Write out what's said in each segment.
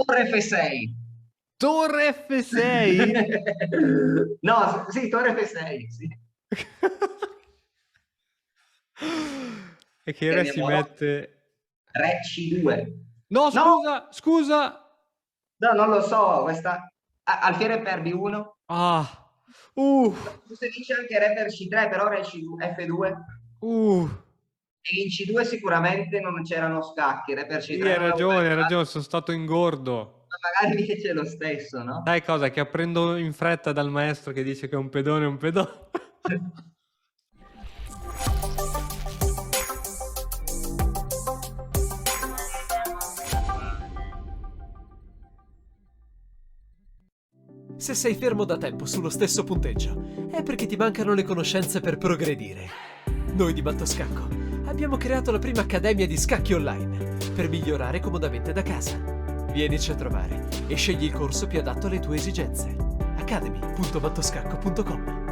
Torre F6. Torre F6? No, sì, Torre F6, sì. E che re si Prendiamo mette... Re C2. No, No, scusa, scusa! no, non lo so, questa... Alfiere per B1. Ah, Se dice anche Re per C3, però Re C2, F2. uh. E in C2 sicuramente non c'erano scacchi, Re per Sì, C3 non l'avevo mai hai ragione, fatto, sono stato ingordo. ma magari dice lo stesso, no? Sai cosa? Che apprendo in fretta dal maestro che dice che è un pedone, è un pedone. Se sei fermo da tempo sullo stesso punteggio, è perché ti mancano le conoscenze per progredire. Noi di Mattoscacco abbiamo creato la prima accademia di scacchi online per migliorare comodamente da casa. Vienici a trovare e scegli il corso più adatto alle tue esigenze. academy.mattoscacco.com.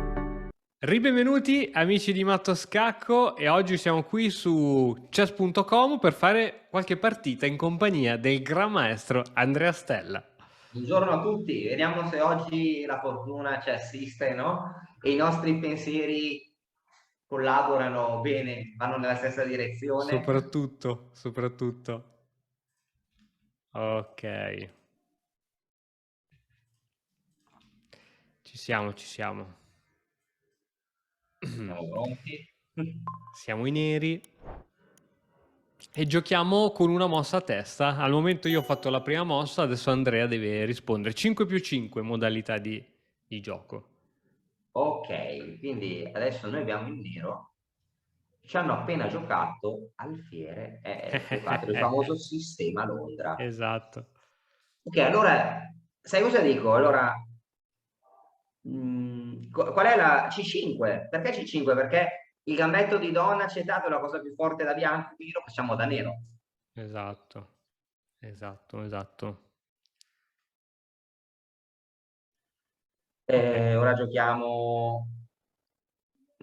Ribenvenuti amici di Matto Scacco e oggi siamo qui su chess.com per fare qualche partita in compagnia del gran maestro Andrea Stella. Buongiorno a tutti, vediamo se oggi la fortuna ci assiste, no? E i nostri pensieri collaborano bene, vanno nella stessa direzione. Soprattutto. Ok. Ci siamo. Siamo pronti? Siamo i neri e giochiamo con una mossa a testa. Al momento io ho fatto la prima mossa, adesso Andrea deve rispondere. 5 più 5 modalità di gioco. Ok, quindi adesso noi abbiamo il nero. Ci hanno appena giocato Alfiere, giocato il famoso sistema Londra. Esatto. Ok, allora, sai cosa dico? Allora, qual è la C5? Perché C5? Perché il gambetto di donna accettato è la cosa più forte da bianco, quindi lo facciamo da nero. Esatto. Ok. Ora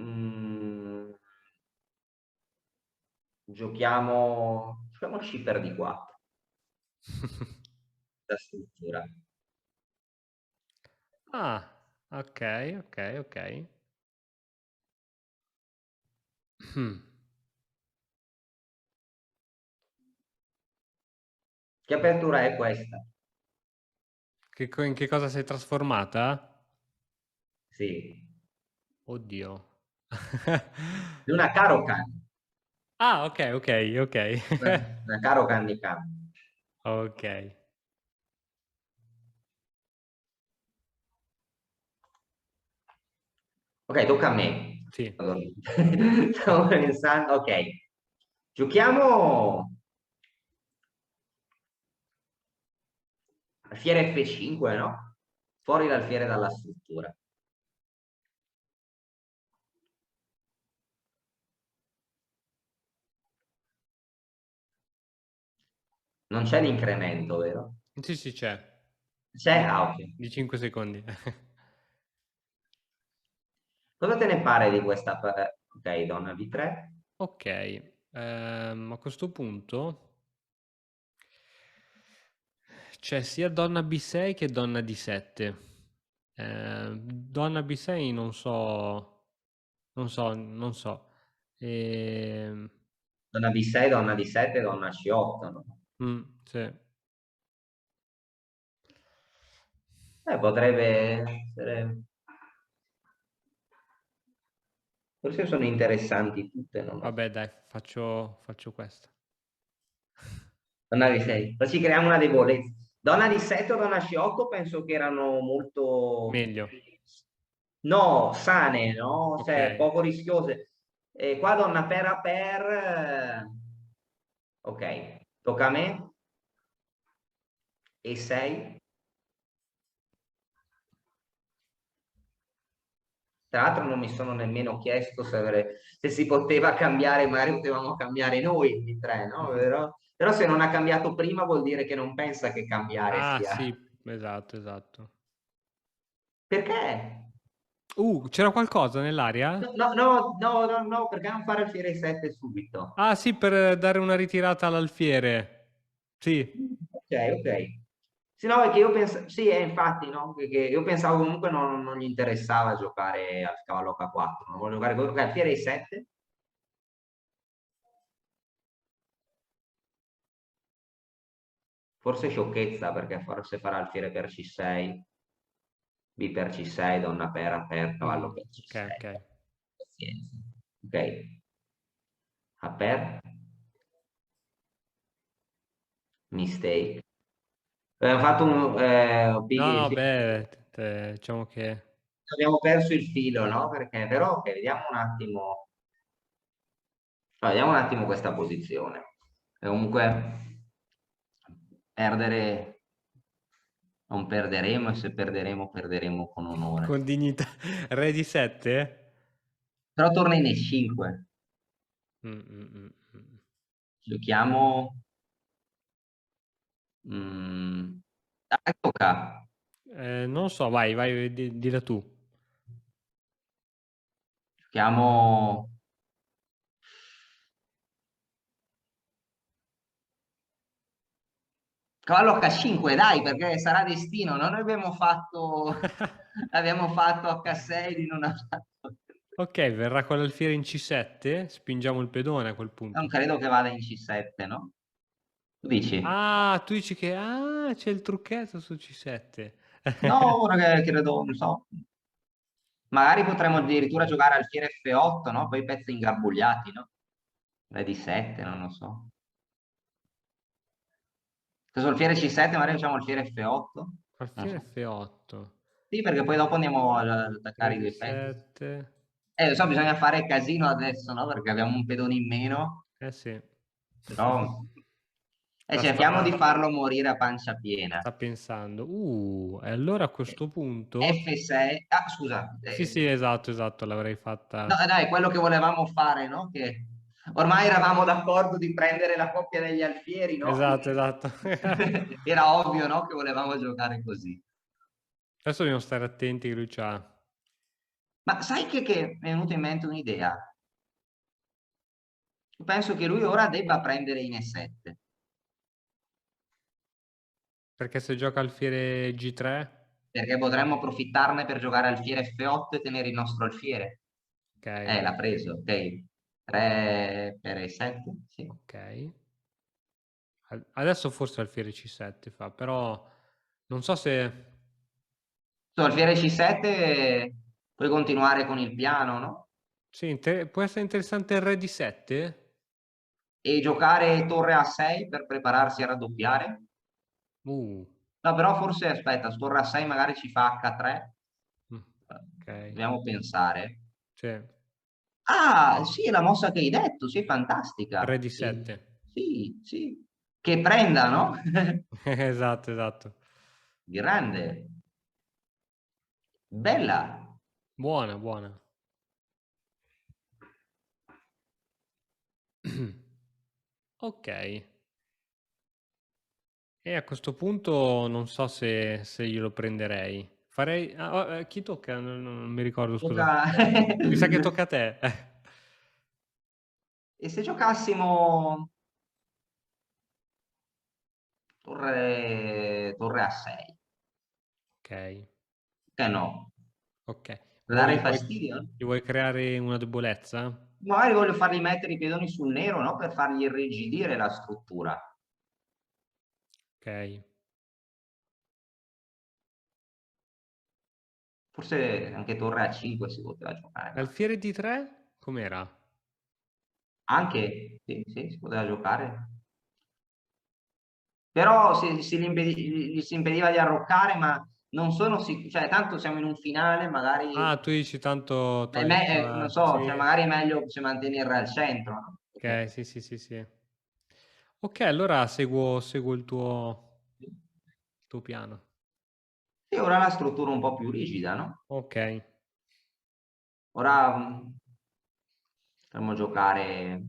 mm, giochiamo C per D4, la struttura. Ah, ok. Hmm. Che apertura è questa? In che cosa sei trasformata? Sì, Oddio. di una Caro-Kann, Ah, ok. una Caro-Kann di Kann. Ok. Ok, tocca a me. Sì. Allora, stavo pensando, ok, giochiamo alfiere F5, no? Fuori l'alfiere dalla struttura. Non c'è l'incremento, vero? Sì, c'è. C'è? Ah, ok. Di 5 secondi. Cosa te ne pare di questa? Ok, donna B3. Ok, a questo punto c'è sia donna B6 che donna D7. Donna B6 non so. Ehm, Donna B6, donna D7, donna C8, no? sì. Potrebbe essere... Forse sono interessanti tutte, non lo so. Vabbè, dai, faccio questo. Donna B6. Poi ci creiamo una debolezza. Donna D7 o donna C8 penso che erano molto... Meglio. No, sane, no? Ok. Cioè, poco rischiose. E qua donna per a per... Ok, tocca a me. E 6. Tra l'altro non mi sono nemmeno chiesto se si poteva cambiare, magari potevamo cambiare noi di 3, no? Però se non ha cambiato prima vuol dire che non pensa che cambiare Ah, sia... sì, esatto. Perché? C'era qualcosa nell'aria? No, perché non fare alfiere 7 subito? Ah, sì, per dare una ritirata all'alfiere. Sì. Ok, ok. Sì, no, è che io pensavo, sì, infatti, no, perché io pensavo comunque non gli interessava giocare al cavallo H4, non voglio giocare con alfiere I7. Forse sciocchezza, perché forse farà alfiere per C6, B per C6, donna per cavallo per Ok, C6. ok. Pazienza. Ok, A per, mistake. Abbiamo fatto No, no, sì, beh, diciamo che... abbiamo perso il filo, no? Perché però, ok, vediamo un attimo. Vediamo un attimo questa posizione. E comunque perdere non perderemo e se perderemo perderemo con onore. Con dignità. Re di 7? Però torna in E5. Giochiamo... tocca. Non so, vai, vai, dilla tu. Giochiamo... Cavallo H5, dai, perché sarà destino. Noi abbiamo fatto H6 di non aver fatto... Ok, verrà con l'alfiere in C7, spingiamo il pedone a quel Non punto. credo che vada in C7, no? Tu dici? Ah, tu dici che c'è il trucchetto su C7. No, ora che credo, non so. Magari potremmo addirittura giocare alfiere F8, no? Poi pezzi ingarbugliati, no? Re di 7, non lo so. Questo alfiere C7, magari facciamo alfiere F8? Non Alfiere so. F8, Sì, perché poi dopo andiamo ad Re attaccare i di due pezzi. 7. Lo so, bisogna fare casino adesso, no? Perché abbiamo un pedone in meno, Eh sì. però... E La cerchiamo di sta, farlo morire a pancia piena. sta pensando. E allora a questo punto... F6... Ah, scusa. Sì, sì, esatto, esatto, l'avrei No, fatta... dai, quello che volevamo fare, no? Che ormai eravamo d'accordo di prendere la coppia degli alfieri, no? Esatto, esatto. Era ovvio, no? Che volevamo giocare così. Adesso dobbiamo stare attenti che lui c'ha... Ma sai che mi è venuta in mente un'idea? Penso che lui ora debba prendere in E7. Perché se gioca alfiere G3... Perché potremmo approfittarne per giocare alfiere F8 e tenere il nostro alfiere. Ok, L'ha preso, ok. 3 per E7, sì. ok. Adesso forse alfiere C7 fa, però non so se... Su alfiere C7 puoi continuare con il piano, no? Sì, può essere interessante il re di 7? E giocare torre A6 per prepararsi a raddoppiare. Uh, No, però forse aspetta, su torre A6 magari ci fa H3. ok. Dobbiamo pensare. Sì, Ah, sì, è la mossa che hai detto, sì, re fantastica. di Sì, 7. sì, sì. Che prenda, no? Esatto, esatto. Grande. Bella. Buona, buona. Ok. E a questo punto non so se glielo prenderei. Farei... chi tocca? Non mi ricordo, scusa. Tocca- Mi sa che tocca a te. E se giocassimo torre A6? Ok, Che no? ok. Per dare fastidio? Gli vuoi creare una debolezza? Magari voglio fargli mettere i pedoni sul nero, no? Per fargli irrigidire la struttura. Ok. Forse anche torre A5 si poteva giocare, ma Alfiere di 3? Com'era? anche sì, sì, si poteva giocare. Però gli si impediva di arroccare, ma non sono sicuro, cioè tanto siamo in un finale, magari, Ah, tu dici tanto togli non sulla... so, cioè Sì, magari è meglio se mantenere al centro, no? ok, sì, sì, sì, sì. Ok, allora seguo il tuo piano. E ora la struttura un po' più rigida, no? Ok, Ora potremmo giocare,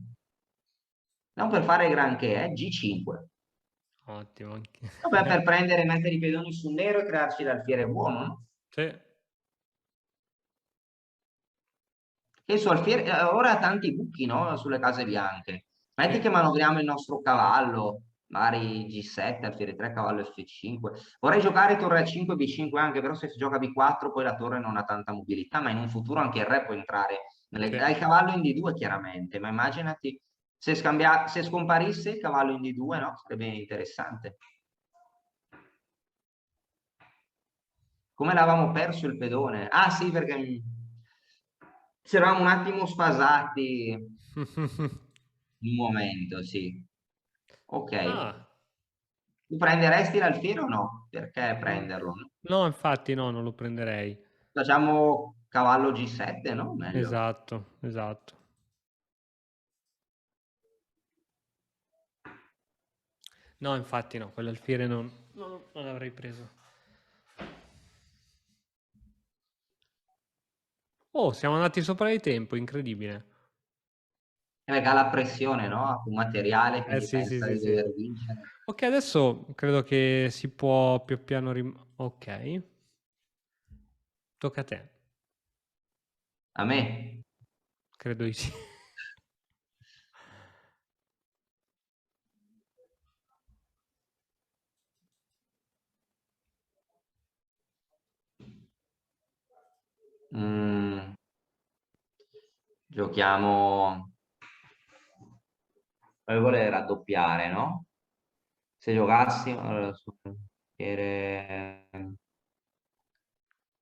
non per fare granché, G5. ottimo. Vabbè, per prendere e mettere i pedoni sul nero e crearci l'alfiere buono, no? Sì, Che il suo alfiere ora ha tanti buchi, no? Sulle case bianche. Metti sì. che manovriamo il nostro cavallo. magari G7, alfiere 3, cavallo F5. Vorrei giocare torre A5, B5 anche, però se si gioca B4 poi la torre non ha tanta mobilità, ma in un futuro anche il re può entrare. Sì. Hai il cavallo in D2 chiaramente, ma immaginati se, se scomparisse il cavallo in D2, no? Sarebbe interessante. Come l'avevamo perso il pedone? Ah sì, perché ci eravamo un attimo sfasati un momento, sì. Ok. Ah, Tu prenderesti l'alfiere o no? Perché mm, prenderlo? No? no, infatti no, non lo prenderei. Facciamo cavallo G7, no? Meglio. Esatto, esatto. No, infatti no, quell'alfiere non l'avrei preso. Oh, siamo andati sopra di tempo, incredibile. Perché ha la pressione, no? Un materiale, Eh quindi sì, sì, pensa sì, di sì. dover vincere. Ok, adesso credo che si può più piano ok, tocca a te. A me? Credo di sì. Mm, giochiamo... Vuole raddoppiare, no? Se giocassimo... Allora,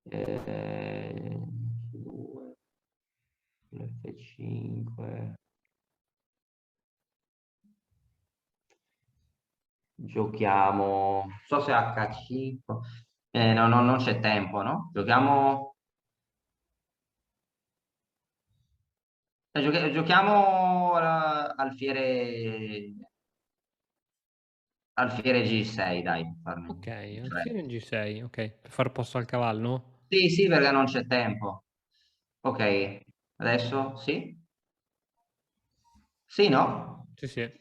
F2, F5... Giochiamo, non so se H5, no, no, non c'è tempo, no? Giochiamo, giochiamo alfiere G6, dai, per farne Ok, in alfiere fretta. in G6, ok, per far posto al cavallo? Sì, sì, perché non c'è tempo. Ok, adesso sì? Sì, no? Sì, sì,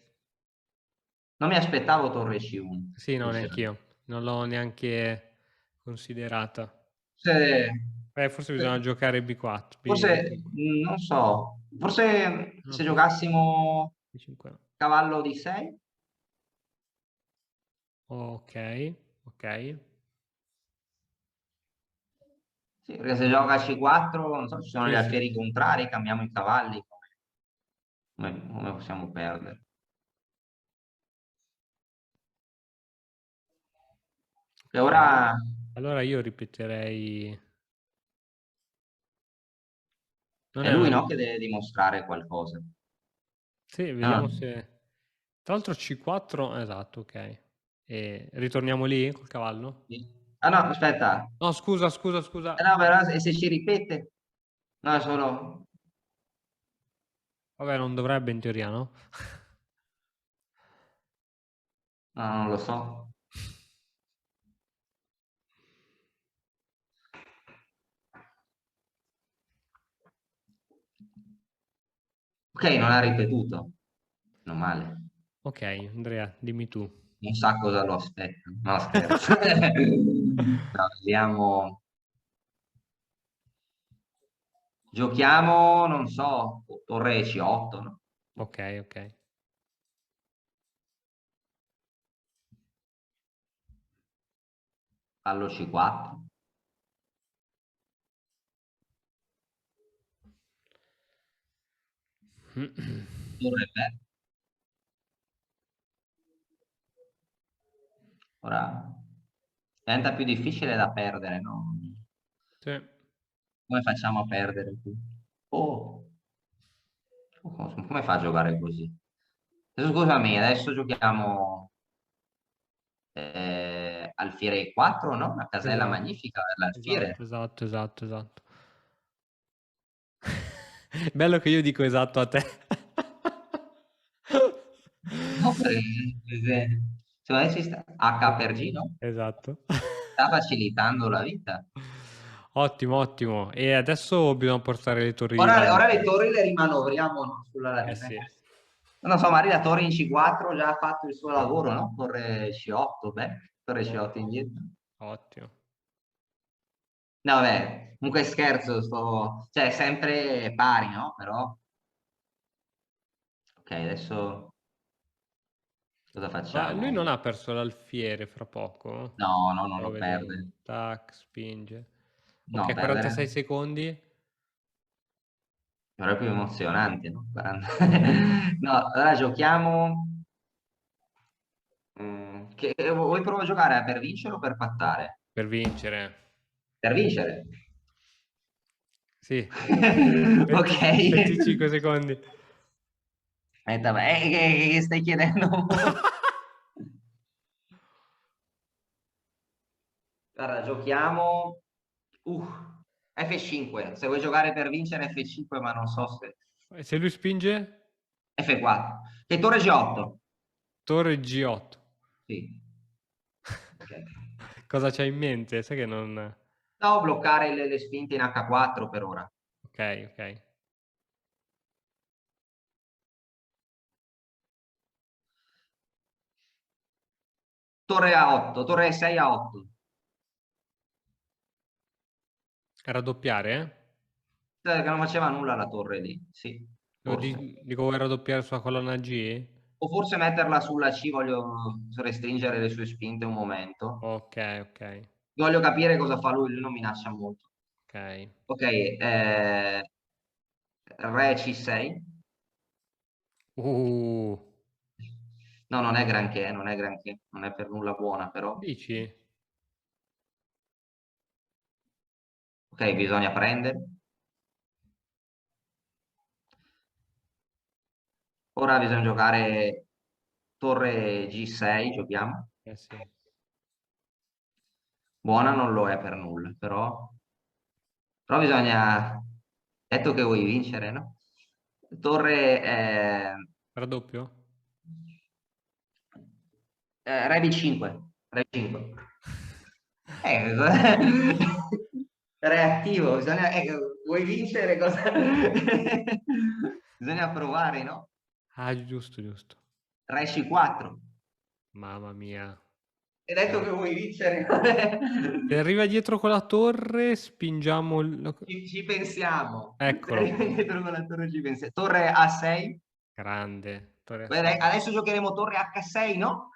Non mi aspettavo torre C1, sì, no, sinceramente. neanch'io, non l'ho neanche considerata. Forse, Forse bisogna giocare B4, forse, non so, forse no, se giocassimo B5 no. cavallo di 6? Ok, ok. Sì, perché se gioca a C4, non so, ci sono gli Sì, sì. alfieri contrari, cambiamo i cavalli, come possiamo perdere? E Ok, ora allora io ripeterei... Non è è lui, una... no, che deve dimostrare qualcosa. Sì, Ah, vediamo se... Tra l'altro C4, esatto, ok. E ritorniamo lì col cavallo? sì. Ah, no, aspetta. No, scusa, scusa, scusa. No, però e se ci ripete? No, è solo... Vabbè, non dovrebbe in teoria, no? No, non lo so. Ok, non ha ripetuto. Non male. Ok, Andrea, dimmi tu. Non sa cosa lo aspetta. No, scherzo. No, vediamo. Giochiamo, non so, torre C8, no? Ok, ok. Allo C4. Torre B. Ora diventa più difficile da perdere, no? Sì. Come facciamo a perdere qui? Oh, come fa a giocare così? Adesso, scusami, adesso giochiamo alfiere 4, no? Una casella Esatto, magnifica per esatto, l'alfiere. esatto, esatto, esatto. Bello che io dico esatto a te. No, secondo me ci sta. H per G, no? Esatto. Sta facilitando la vita. Ottimo, ottimo. E adesso bisogna portare le torri di Ora vantaggio. le torri le rimanovriamo, no? Eh sì, Non so, magari la torre in C4 già ha fatto il suo lavoro, no? Torre C8, beh, torre C8 indietro. ottimo. No, vabbè, comunque scherzo, cioè sempre pari, no? Però, ok, adesso Cosa Ma lui facciamo? non ha perso l'alfiere fra poco? No, no, non Stavo lo vedendo. perde. Tac, spinge. No, Ok, perdere 46 secondi. è più emozionante, no? 40. No, allora giochiamo. Vuoi provare a giocare per vincere o per pattare? Per vincere. Per vincere. Sì. Ok. 25 secondi. Aspetta, ma che stai chiedendo? Guarda, giochiamo F5. Se vuoi giocare per vincere F5, ma non so se E se lui spinge? F4. Che torre G8? Torre G8. Sì. Ok. Cosa c'hai in mente? Sai che non... No, bloccare le spinte in H4 per ora. Ok, ok. Torre A8, torre 6 A8. Raddoppiare? Che non faceva nulla la torre lì, sì, forse. Dico vuoi raddoppiare sulla colonna G? O forse metterla sulla C, voglio restringere le sue spinte un momento. Ok, ok, Voglio capire cosa fa lui non minaccia molto. ok. Ok, re C6. Uh, No, non è granché, non è granché, non è per nulla buona però. dici? Ok, bisogna prendere. Ora bisogna giocare torre G6, giochiamo. Eh sì. Buona non lo è per nulla, però bisogna... Detto che vuoi vincere, no? Torre Raddoppio? Re B5. Re 5. Eh, reattivo, vuoi vincere cosa? Bisogna provare, no? Ah, giusto, giusto. Re C4. Mamma mia. Hai detto Eh. che vuoi vincere. Se arriva dietro con la torre, spingiamo Ci pensiamo. Se Eccolo, arriva dietro con la torre ci pensiamo. Torre A6. grande. Torre a Beh, 6. adesso giocheremo torre H6, no?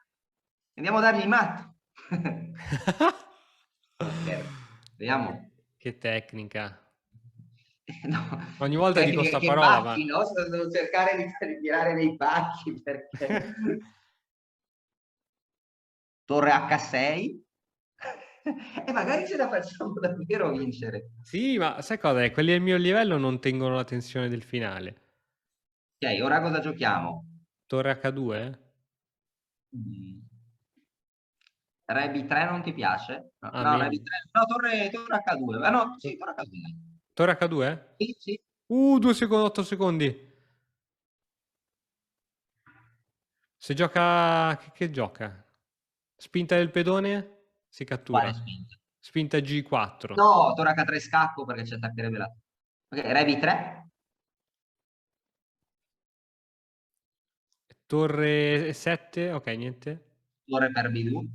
Andiamo a dargli il matto. No, scherzo. Vediamo. Che tecnica. No, Ogni volta dico sta che parola, ma... pacchi, no? Devo cercare di tirare dei pacchi perché... Torre H6 e magari ce la facciamo davvero vincere. Sì, ma sai cosa è? Quelli del mio livello non tengono la tensione del finale. Ok, ora cosa giochiamo? Torre H2? Mm. Re B3 non ti piace? No, Ah, no, Re B3, no, torre H2. Ah, no, sì, torre H2. Torre H2? Sì, sì. 2 secondi, 8 secondi. Se gioca... Che gioca? Spinta del pedone? Si Quale cattura. spinta? Spinta G4. No, torre H3 scacco perché ci attaccherebbe la... Ok, Re B3? Torre 7? Ok, niente. Torre per B2?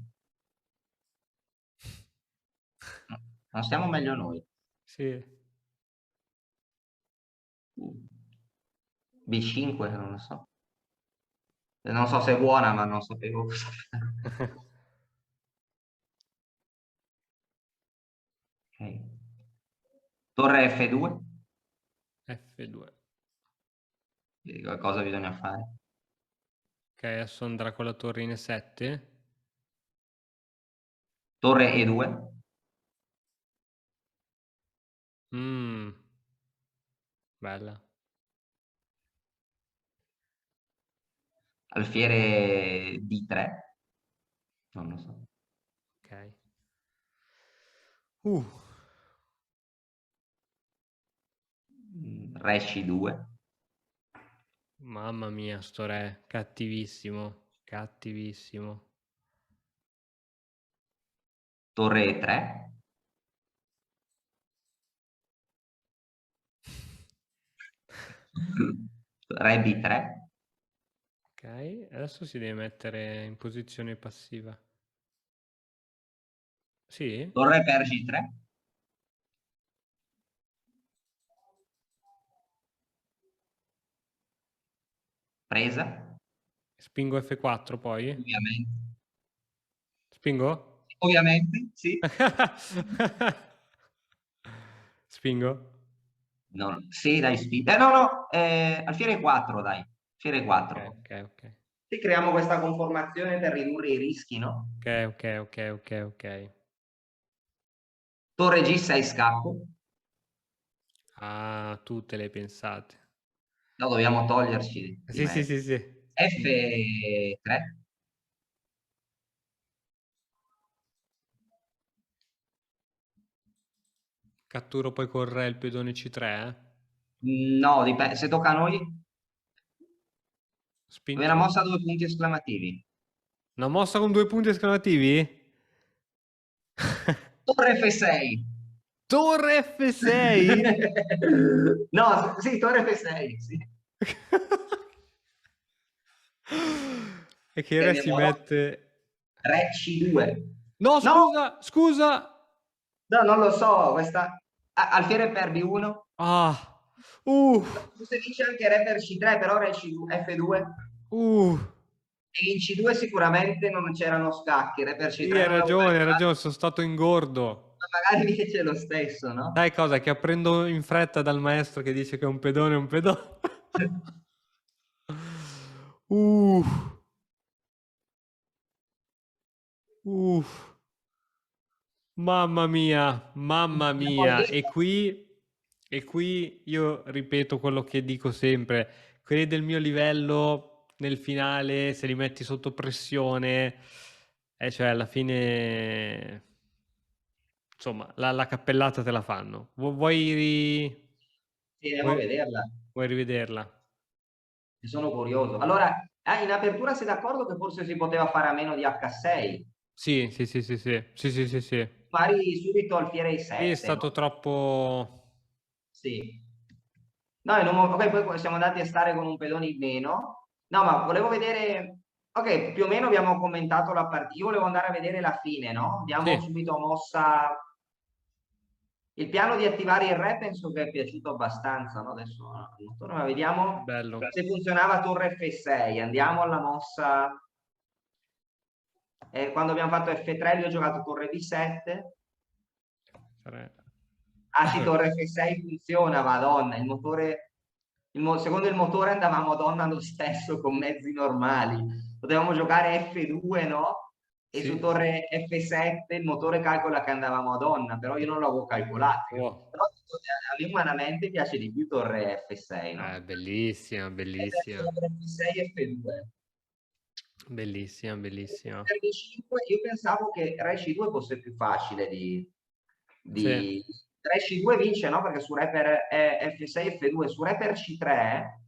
No, non stiamo meglio noi. Sì. B5, non lo so. Non so se è buona, ma non sapevo cosa fare. Ok. Torre F2? F2. Cosa bisogna fare? Ok, adesso andrà con la torre in E7. Torre E2? Mmm, bella. Alfiere D3? Non lo so. Ok. Re C2? Mamma mia, sto re. Cattivissimo. Cattivissimo. Torre E3? Re B3? Ok, adesso si deve mettere in posizione passiva. Sì? Torre per G3? Presa? Spingo F4 poi? Ovviamente. Spingo? Ovviamente, sì. Spingo? No, sì, dai, no, alfiere 4, dai. Alfiere Ok, 4. ok, ok. Sì, creiamo questa conformazione per ridurre i rischi, no? Ok, ok, ok, ok, ok. Torre G6 scappo. Ah, tu te le hai pensate. No, dobbiamo toglierci di Sì, sì, mezzo. sì, sì. F3. Catturo poi con re il pedone C3, eh? No, se tocca a noi, è una Spinto? mossa a 2 punti esclamativi. Una mossa con 2 punti esclamativi? Torre F6. Torre F6? No, sì, Torre F6, sì. E che re si Prendiamo mette... Re C2. No, No, scusa, scusa! no, non lo so, questa... Alfiere per B1. Ah, Se dice anche Re per C3, però Re C2, F2. uh. E in C2 sicuramente non c'erano scacchi, Re per Sì, C3 non l'avevo hai calcolato, ragione, sono stato ingordo. ma magari dice lo stesso, no? Sai cosa? Che apprendo in fretta dal maestro che dice che è un pedone. Uh, uh, mamma mia, mamma mia. E qui io ripeto quello che dico sempre. Quelli del mio livello nel finale, se li metti sotto pressione, cioè alla fine, insomma, la cappellata te la fanno. Sì, andiamo a vuoi, vederla. vuoi rivederla? Sono curioso. Allora, in apertura sei d'accordo che forse si poteva fare a meno di H6? Sì, sì, sì, sì, sì, sì, sì, sì, sì. Magari subito alfiere Sì, è I7, stato no? troppo... Sì. No, ok, poi siamo andati a stare con un pedone in meno. No, ma volevo vedere... Ok, più o meno abbiamo commentato la partita. Io volevo andare a vedere la fine, no? Andiamo Sì, subito mossa... Il piano di attivare il re penso che è piaciuto abbastanza, no? Adesso non torno, ma vediamo bello. se funzionava torre F6. Andiamo alla mossa. Quando abbiamo fatto F3 gli ho giocato torre B7. Tre. Ah sì, torre F6 funziona, madonna, il motore, secondo il motore andavamo a donna lo stesso con mezzi normali. Potevamo giocare F2, no? E su Sì. torre F7 il motore calcola che andavamo a donna, però io non l'avevo calcolato. Wow. Però a me umanamente piace di più torre F6, no? Bellissima, E verso bellissima. torre F6 F2. Bellissima, bellissima. Per D5 io pensavo che Re C2 fosse più facile Sì, di... Re C2 vince, no? Perché su Re per F6 F2, su Re per C3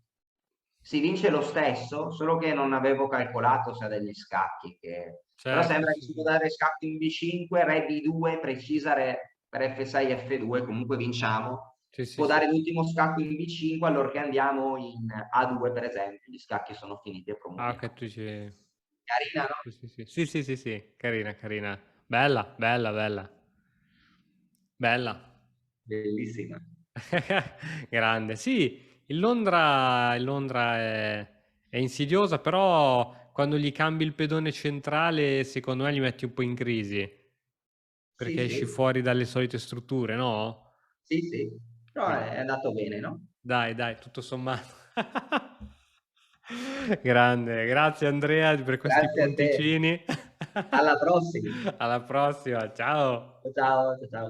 si vince lo stesso, solo che non avevo calcolato se ha degli scacchi. Però certo, sembra che sì, si può sì. dare scacchi in B5, Re B2, precisa Re per F6 F2, comunque vinciamo. Sì, Si sì, può sì. dare l'ultimo scacco in B5, allorché andiamo in A2 per esempio, gli scacchi sono finiti e Ah, ok, promuoviamo. tu ci... Carina, no? Sì, sì, sì. Sì, sì, sì, sì. Carina, carina. Bella, bella, bella. Bella. Bellissima. Grande. Sì, il Londra è insidiosa, però quando gli cambi il pedone centrale, secondo me li metti un po' in crisi, Sì, perché esci sì, fuori dalle solite strutture, no? sì, sì. Però Quindi, è andato bene, no? dai, dai, tutto sommato. Grande, grazie Andrea per questi Grazie a te. punticini. Alla prossima. Alla prossima, ciao. Ciao, ciao.